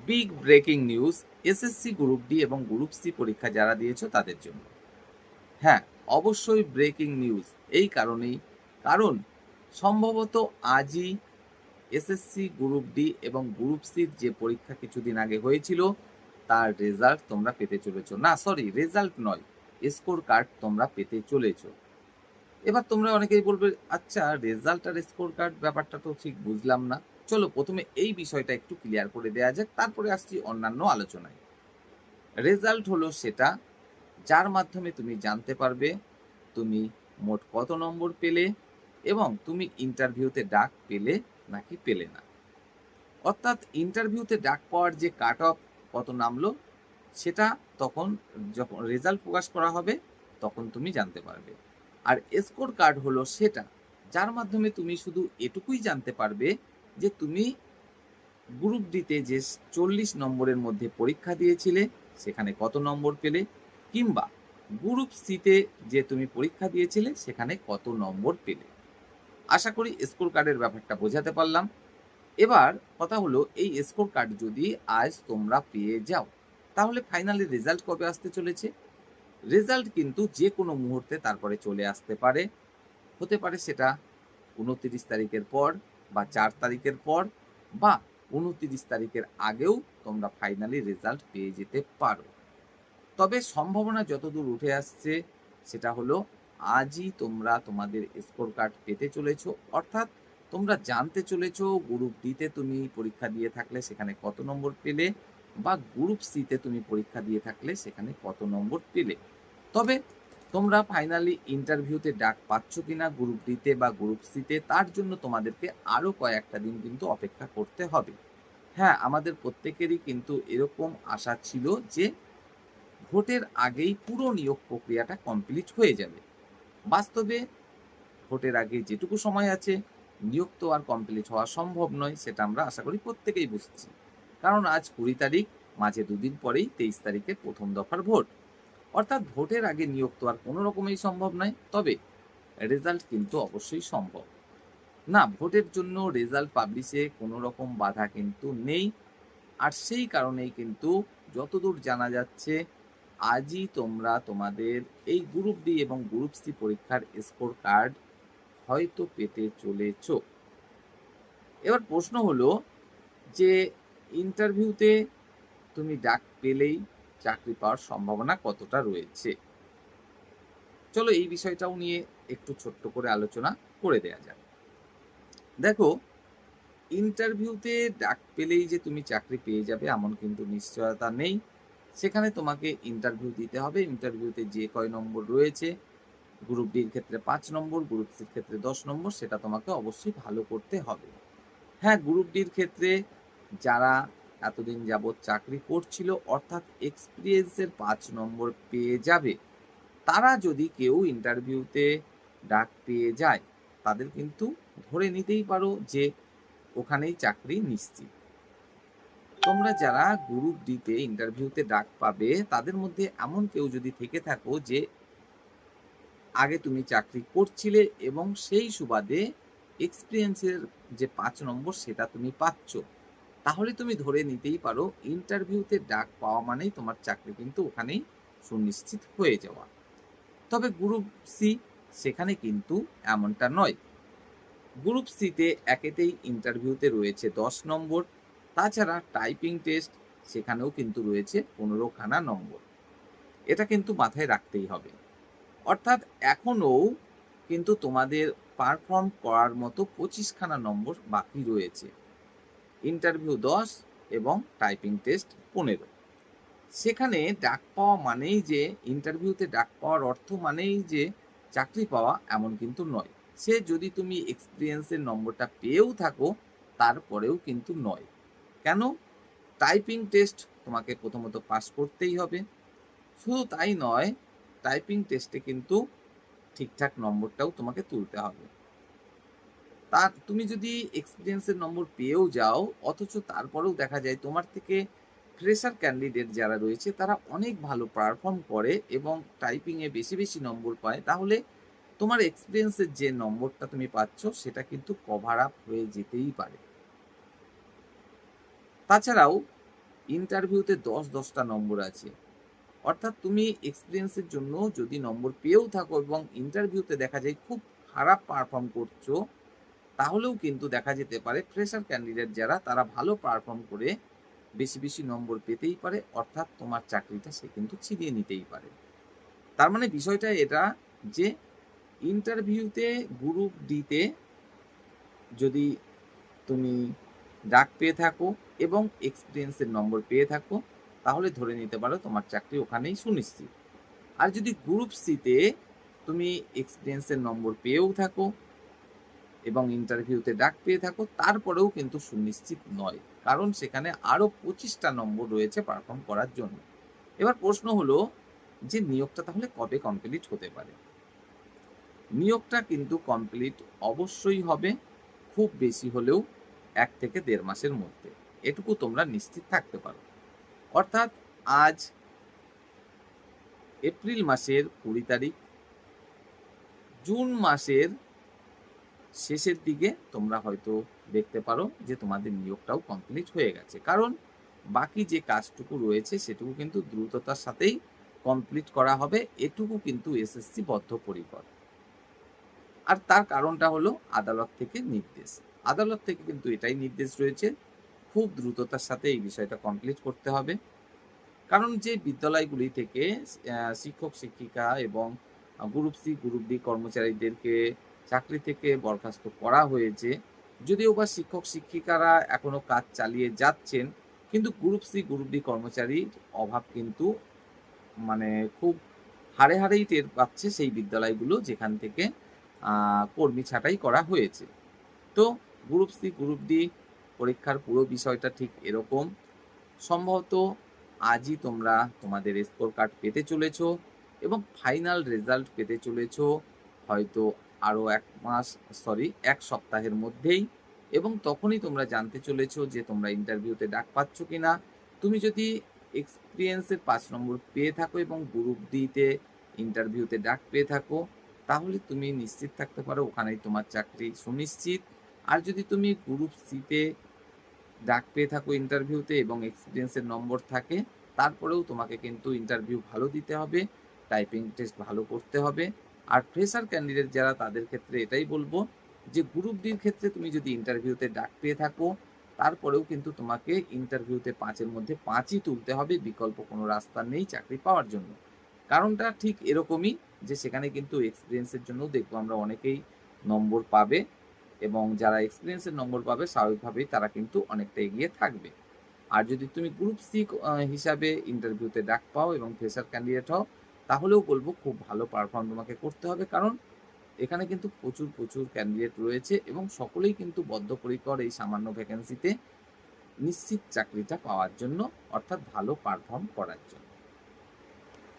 Big breaking news SSC group D এবং group C পরীক্ষা যারা দিয়েছো তাদের জন্য। হ্যাঁ, অবশ্যই ব্রেকিং নিউজ এই কারণেই, কারণ সম্ভবত আজই এসএসসি গ্রুপ ডি এবং গ্রুপ সির যে পরীক্ষা কিছুদিন আগে হয়েছিল তার রেজাল্ট তোমরা পেতে চলেছো। না সরি, রেজাল্ট নয়, স্কোর কার্ড তোমরা পেতে চলেছো। এবার তোমরা অনেকেই বলবে, আচ্ছা রেজাল্ট আর স্কোর কার্ড ব্যাপারটা তো ঠিক বুঝলাম না। চলো প্রথমে এই বিষয়টা একটু ক্লিয়ার করে দেওয়া যাক, তারপরে আসছি অন্যান্য আলোচনায়। রেজাল্ট হলো সেটা যার মাধ্যমে তুমি জানতে পারবে তুমি মোট কত নম্বর পেলে এবং তুমি ইন্টারভিউতে ডাক পেলে নাকি পেলে না। অর্থাৎ ইন্টারভিউতে ডাক পাওয়ার যে কাট অফ কত নামলো সেটা তখন যখন রেজাল্ট প্রকাশ করা হবে তখন তুমি জানতে পারবে। আর স্কোর কার্ড হলো সেটা যার মাধ্যমে তুমি শুধু এটুকুই জানতে পারবে যে তুমি গ্রুপ ডিতে যে 40 নম্বরের মধ্যে পরীক্ষা দিয়েছিলে সেখানে কত নম্বর পেলে, কিংবা গ্রুপ সিতে যে তুমি পরীক্ষা দিয়েছিলে সেখানে কত নম্বর পেলে। আশা করি স্কোর কার্ডের ব্যাপারটা বোঝাতে পারলাম। এবার কথা হলো, এই স্কোর কার্ড যদি আজ তোমরা পেয়ে যাও তাহলে ফাইনালি রেজাল্ট কবে আসতে চলেছে? রেজাল্ট কিন্তু যে কোনো মুহূর্তে তারপরে চলে আসতে পারে। হতে পারে সেটা 29 তারিখের পর বা 4 তারিখের পর বা 29 তারিখের আগেও তোমরা ফাইনালি রেজাল্ট পেয়ে যেতে পারো। তবে সম্ভাবনা যতদূর উঠে আসছে সেটা হলো আজই তোমরা তোমাদের স্কোর কার্ড পেতে চলেছো। অর্থাৎ তোমরা জানতে চলেছো গ্রুপ ডিতে তুমি পরীক্ষা দিয়ে থাকলে সেখানে কত নম্বর পেলে বা গ্রুপ সিতে তুমি পরীক্ষা দিয়ে থাকলে সেখানে কত নম্বর পেলে। তবে তোমরা ফাইনালি ইন্টারভিউতে ডাক পাচ্ছ কিনা গ্রুপ ডিতে বা গ্রুপ সিতে তার জন্য তোমাদেরকে আরও কয়েকটা দিন কিন্তু অপেক্ষা করতে হবে। হ্যাঁ, আমাদের প্রত্যেকেরই কিন্তু এরকম আশা ছিল যে ভোটের আগেই পুরো নিয়োগ প্রক্রিয়াটা কমপ্লিট হয়ে যাবে। বাস্তবে ভোটের আগে যেটুকু সময় আছে নিয়োগ তো আর কমপ্লিট হওয়া সম্ভব নয়, সেটা আমরা আশা করি প্রত্যেকেই বুঝছি। কারণ আজ 20 তারিখ, মাঝে দুদিন পরেই 23 তারিখে প্রথম দফার ভোট। অর্থাৎ ভোটের আগে নিয়োগ তো আর কোনো রকমেই সম্ভব নয়। তবে রেজাল্ট কিন্তু অবশ্যই সম্ভব। না, ভোটের জন্য রেজাল্ট পাবলিশে কোনো রকম বাধা কিন্তু নেই। আর সেই কারণেই কিন্তু যতদূর জানা যাচ্ছে আজই তোমরা তোমাদের এই গ্রুপ ডি এবং গ্রুপ সি পরীক্ষার স্কোর কার্ড হয়তো পেতে চলেছ। এবার প্রশ্ন হলো যে ইন্টারভিউতে তুমি ডাক পেলেই চাকরি পাওয়ার সম্ভাবনা কতটা রয়েছে। চলো এই বিষয়টাও নিয়ে একটু ছোট্ট করে আলোচনা করে দেয়া যাক। দেখো, ইন্টারভিউতে ডাক পেলেই যে তুমি চাকরি পেয়ে যাবে এমন কিন্তু নিশ্চয়তা নেই। সেখানে তোমাকে ইন্টারভিউ দিতে হবে। ইন্টারভিউতে যে কয় নম্বর রয়েছে, গ্রুপ ডির ক্ষেত্রে 5 নম্বর, গ্রুপ সির ক্ষেত্রে 10 নম্বর, সেটা তোমাকে অবশ্যই ভালো করতে হবে। হ্যাঁ, গ্রুপ ডির ক্ষেত্রে যারা এতদিন যাবৎ চাকরি করছিল অর্থাৎ এক্সপিরিয়েন্সের 5 নম্বর পেয়ে যাবে। তারা যদি কেউ ইন্টারভিউতে ডাক পেয়ে যায় তাদের কিন্তু ধরে নিতেই পারো যে ওখানেই চাকরি নিশ্চিত। তোমরা যারা গ্রুপ ডিতে ইন্টারভিউতে ডাক পাবে তাদের মধ্যে এমন কেউ যদি থেকে থাকো যে আগে তুমি চাকরি করছিলে এবং সেই সুবাদে এক্সপিরিয়েন্সের যে 5 নম্বর সেটা তুমি পাচ্ছ, তাহলে তুমি ধরে নিতেই পারো ইন্টারভিউতে ডাক পাওয়া মানেই তোমার চাকরি কিন্তু ওখানেই সুনিশ্চিত হয়ে যাওয়া। তবে গ্রুপ সি সেখানে কিন্তু এমনটা নয়। গ্রুপ সিতে একেতেই ইন্টারভিউতে রয়েছে 10 নম্বর, তাছাড়া টাইপিং টেস্ট সেখানেও কিন্তু রয়েছে 15খানা নম্বর। এটা কিন্তু মাথায় রাখতেই হবে। অর্থাৎ এখনও কিন্তু তোমাদের পারফর্ম করার মতো 25খানা নম্বর বাকি রয়েছে। ইন্টারভিউ 10 এবং টাইপিং টেস্ট 15। সেখানে ডাক পাওয়া মানেই যে ইন্টারভিউতে ডাক পাওয়ার অর্থ মানেই যে চাকরি পাওয়া এমন কিন্তু নয়। সে যদি তুমি এক্সপিরিয়েন্সের নম্বরটা পেয়েও থাকো তারপরেও কিন্তু নয়। কেন? টাইপিং টেস্ট তোমাকে প্রথমত পাস করতেই হবে। শুধু তাই নয়, টাইপিং টেস্টে কিন্তু ঠিকঠাক নম্বরটাও তোমাকে তুলতে হবে। তা তুমি যদি এক্সপিরিয়েন্সের নম্বর পেয়েও যাও অথচ তারপরেও দেখা যায় তোমার থেকে ফ্রেশার ক্যান্ডিডেট যারা রয়েছে তারা অনেক ভালো পারফর্ম করে এবং টাইপিংয়ে বেশি বেশি নম্বর পায়, তাহলে তোমার এক্সপিরিয়েন্সের যে নম্বরটা তুমি পাচ্ছ সেটা কিন্তু কভার আপ হয়ে যেতেই পারে। তাছাড়াও ইন্টারভিউতে 10-10টা নম্বর আছে। অর্থাৎ তুমি এক্সপেরিয়েন্সের জন্য যদি নম্বর পেয়েও থাকো এবং ইন্টারভিউতে দেখা যায় খুব খারাপ পারফর্ম করছো, তাহলেও কিন্তু দেখা যেতে পারে ফ্রেশার ক্যান্ডিডেট যারা তারা ভালো পারফর্ম করে বেশি নম্বর পেতেই পারে, অর্থাৎ তোমার চাকরিটা সে কিন্তু ছিনিয়ে নিতেই পারে। তার মানে বিষয়টা এটা যে ইন্টারভিউতে গ্রুপ ডিতে যদি তুমি ডাক পেয়ে থাকো এবং এক্সপিরিয়েন্সের নম্বর পেয়ে থাকো, তাহলে ধরে নিতে পারো তোমার চাকরি ওখানেই সুনিশ্চিত। আর যদি গ্রুপ সিতে তুমি এক্সপিরিয়েন্সের নম্বর পেয়েও থাকো এবং ইন্টারভিউতে ডাক পেয়ে থাকো, তারপরেও কিন্তু সুনিশ্চিত নয়, কারণ সেখানে আরও 25টা নম্বর রয়েছে পারফর্ম করার জন্য। এবার প্রশ্ন হলো যে নিয়োগটা তাহলে কবে কমপ্লিট হতে পারে? নিয়োগটা কিন্তু কমপ্লিট অবশ্যই হবে, খুব বেশি হলেও 1 থেকে 1.5 মাসের মধ্যে। এটুকু তোমরা নিশ্চিত থাকতে পারো। অর্থাৎ আজ এপ্রিল মাসের 20 তারিখ, জুন মাসের শেষের দিকে তোমরা হয়তো দেখতে পারো যে তোমাদের নিয়োগটাও কমপ্লিট হয়ে গেছে। কারণ বাকি যে কাজটুকু রয়েছে সেটুকু কিন্তু দ্রুততার সাথেই কমপ্লিট করা হবে। এটুকু কিন্তু এসএসসি বদ্ধপরিকর। আর তার কারণটা হলো আদালত থেকে নির্দেশ। আদালত থেকে কিন্তু এটাই নির্দেশ রয়েছে, খুব দ্রুততার সাথে এই বিষয়টা কমপ্লিট করতে হবে। কারণ যে বিদ্যালয়গুলি থেকে শিক্ষক-শিক্ষিকা এবং গ্রুপ সি, গ্রুপ ডি কর্মচারীদেরকে চাকরি থেকে বরখাস্ত করা হয়েছে, যদিও বা শিক্ষক-শিক্ষিকারা এখনো কাজ চালিয়ে যাচ্ছেন, কিন্তু গ্রুপ সি, গ্রুপ ডি কর্মচারীর অভাব কিন্তু মানে খুব হাড়েই টের পাচ্ছে সেই বিদ্যালয়গুলো যেখান থেকে কর্মী ছাঁটাই করা হয়েছে। তো গ্রুপ সি, গ্রুপ ডি পরীক্ষার পুরো বিষয়টা ঠিক এরকম। সম্ভবত আজই তোমরা তোমাদের স্কোর কার্ড পেতে চলেছো এবং ফাইনাল রেজাল্ট পেতে চলেছো হয়তো আরও 1 সপ্তাহের মধ্যেই, এবং তখনই তোমরা জানতে চলেছো যে তোমরা ইন্টারভিউতে ডাক পাচ্ছ কিনা। তুমি যদি এক্সপিরিয়েন্সের 5 নম্বর পেয়ে থাকো এবং গ্রুপ ডিতে ইন্টারভিউতে ডাক পেয়ে থাকো, তাহলে তুমি নিশ্চিত থাকতে পারো ওখানেই তোমার চাকরি সুনিশ্চিত। আর যদি তুমি গ্রুপ সিতে ডাক পেয়ে থাকো ইন্টারভিউতে এবং এক্সপিরিয়েন্সের নম্বর থাকে, তারপরেও তোমাকে কিন্তু ইন্টারভিউ ভালো দিতে হবে, টাইপিং টেস্ট ভালো করতে হবে। আর ফ্রেশার ক্যান্ডিডেট যারা তাদের ক্ষেত্রে এটাই বলবো যে গ্রুপ ডির ক্ষেত্রে তুমি যদি ইন্টারভিউতে ডাক পেয়ে থাকো, তারপরেও কিন্তু তোমাকে ইন্টারভিউতে 5-এর মধ্যে 5ই তুলতে হবে, বিকল্প কোনো রাস্তা নেই চাকরি পাওয়ার জন্য। কারণটা ঠিক এরকমই যে সেখানে কিন্তু এক্সপিরিয়েন্সের জন্যও দেখবো আমরা অনেকেই নম্বর পাবে এবং যারা এক্সপিরিয়েন্সের নম্বর পাবে স্বাভাবিকভাবেই তারা কিন্তু অনেকটা এগিয়ে থাকবে। আর যদি তুমি গ্রুপ সি হিসাবে ইন্টারভিউতে ডাক পাও এবং ফ্রেশার ক্যান্ডিডেট হও, তাহলেও বলবো খুব ভালো পারফর্ম তোমাকে করতে হবে, কারণ এখানে কিন্তু প্রচুর ক্যান্ডিডেট রয়েছে এবং সকলেই কিন্তু বদ্ধপরিকর এই সামান্য ভ্যাকেন্সিতে নিশ্চিত চাকরিটা পাওয়ার জন্য, অর্থাৎ ভালো পারফর্ম করার জন্য।